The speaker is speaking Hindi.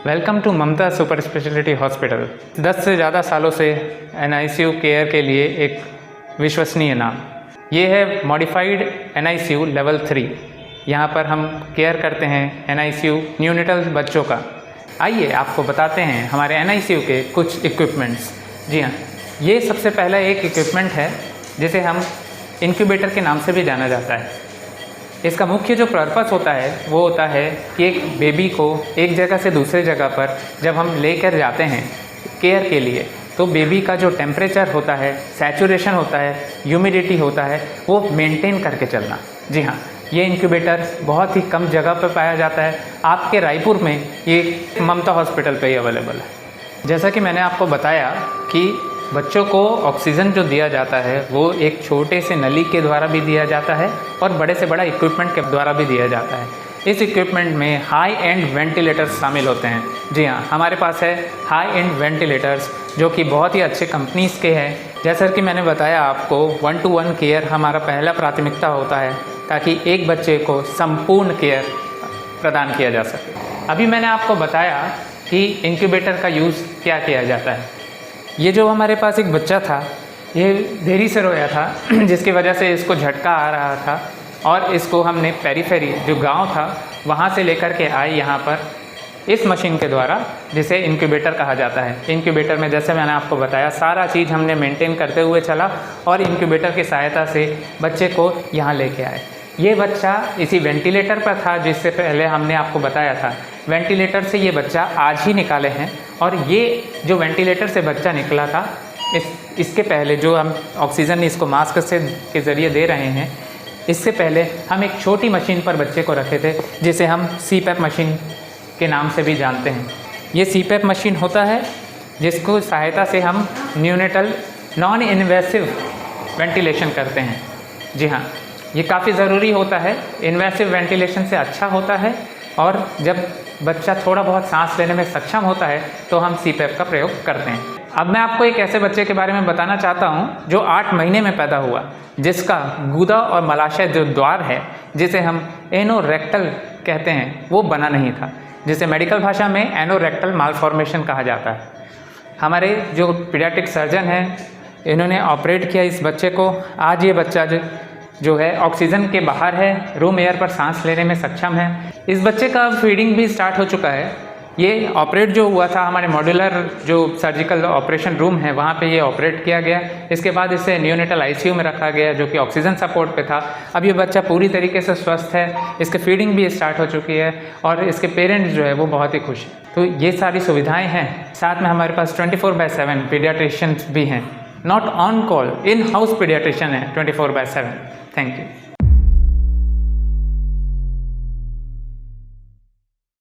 Welcome to Mamata super speciality hospital. 10 से ज़्यादा सालों से NICU केयर के लिए एक विश्वसनीय नाम। ये है मॉडिफाइड NICU लेवल 3। यहाँ पर हम केयर करते हैं NICU न्यूनेटल बच्चों का। आइए आपको बताते हैं हमारे NICU के कुछ इक्विपमेंट्स। जी हाँ, ये सबसे पहला एक इक्विपमेंट है जिसे हम इंक्यूबेटर के नाम से भी जाना जाता है। इसका मुख्य जो पर्पस होता है वो होता है कि एक बेबी को एक जगह से दूसरे जगह पर जब हम लेकर जाते हैं केयर के लिए, तो बेबी का जो टेम्परेचर होता है, सैचुरेशन होता है, ह्यूमिडिटी होता है, वो मेंटेन करके चलना। जी हाँ, ये इंक्यूबेटर बहुत ही कम जगह पर पाया जाता है। आपके रायपुर में ये ममता हॉस्पिटल पे ही अवेलेबल है। जैसा कि मैंने आपको बताया कि बच्चों को ऑक्सीजन जो दिया जाता है वो एक छोटे से नली के द्वारा भी दिया जाता है और बड़े से बड़ा इक्विपमेंट के द्वारा भी दिया जाता है। इस इक्विपमेंट में हाई एंड वेंटिलेटर्स शामिल होते हैं। जी हाँ, हमारे पास है हाई एंड वेंटिलेटर्स जो कि बहुत ही अच्छे कंपनीज़ के हैं। जैसा कि मैंने बताया आपको, 1-to-1 केयर हमारा पहला प्राथमिकता होता है ताकि एक बच्चे को संपूर्ण केयर प्रदान किया जा सके। अभी मैंने आपको बताया कि इंक्यूबेटर का यूज़ क्या किया जाता है। ये जो हमारे पास एक बच्चा था, ये देरी से रोया था जिसकी वजह से इसको झटका आ रहा था और इसको हमने पेरीफेरी जो गांव था वहाँ से लेकर के आए यहाँ पर इस मशीन के द्वारा, जिसे इंक्यूबेटर कहा जाता है। इंक्यूबेटर में जैसे मैंने आपको बताया सारा चीज़ हमने मेंटेन करते हुए चला और इंक्यूबेटर की सहायता से बच्चे को यहाँ लेके आए। ये बच्चा इसी वेंटिलेटर पर था जिससे पहले हमने आपको बताया था। वेंटिलेटर से ये बच्चा आज ही निकाले हैं और ये जो वेंटिलेटर से बच्चा निकला था, इसके पहले जो हम ऑक्सीजन इसको मास्क से के ज़रिए दे रहे हैं, इससे पहले हम एक छोटी मशीन पर बच्चे को रखे थे जिसे हम CPAP मशीन के नाम से भी जानते हैं। ये CPAP मशीन होता है जिसको सहायता से हम न्यूनेटल नॉन इन्वेसिव वेंटिलेशन करते हैं। जी हाँ, ये काफ़ी ज़रूरी होता है। इन्वेसिव वेंटिलेशन से अच्छा होता है और जब बच्चा थोड़ा बहुत सांस लेने में सक्षम होता है तो हम CPAP का प्रयोग करते हैं। अब मैं आपको एक ऐसे बच्चे के बारे में बताना चाहता हूं जो 8 महीने में पैदा हुआ, जिसका गुदा और मलाशय जो द्वार है, जिसे हम एनोरेक्टल कहते हैं, वो बना नहीं था, जिसे मेडिकल भाषा में एनोरेक्टल मालफॉर्मेशन कहा जाता है। हमारे जो पीडियाट्रिक सर्जन हैं, इन्होंने ऑपरेट किया इस बच्चे को। आज ये बच्चा जो है ऑक्सीजन के बाहर है, रूम एयर पर सांस लेने में सक्षम है। इस बच्चे का फीडिंग भी स्टार्ट हो चुका है। ये ऑपरेट जो हुआ था हमारे मॉड्यूलर जो सर्जिकल ऑपरेशन रूम है, वहाँ पे ये ऑपरेट किया गया। इसके बाद इसे न्यूनेटल ICU में रखा गया जो कि ऑक्सीजन सपोर्ट पे था। अब ये बच्चा पूरी तरीके से स्वस्थ है, इसके फीडिंग भी स्टार्ट हो चुकी है और इसके पेरेंट्स जो है वो बहुत ही खुश हैं। तो ये सारी सुविधाएँ हैं। साथ में हमारे पास 24/7 पीडियाट्रिशियंस भी हैं। Not on call, in house paediatrician है 24/7। Thank you.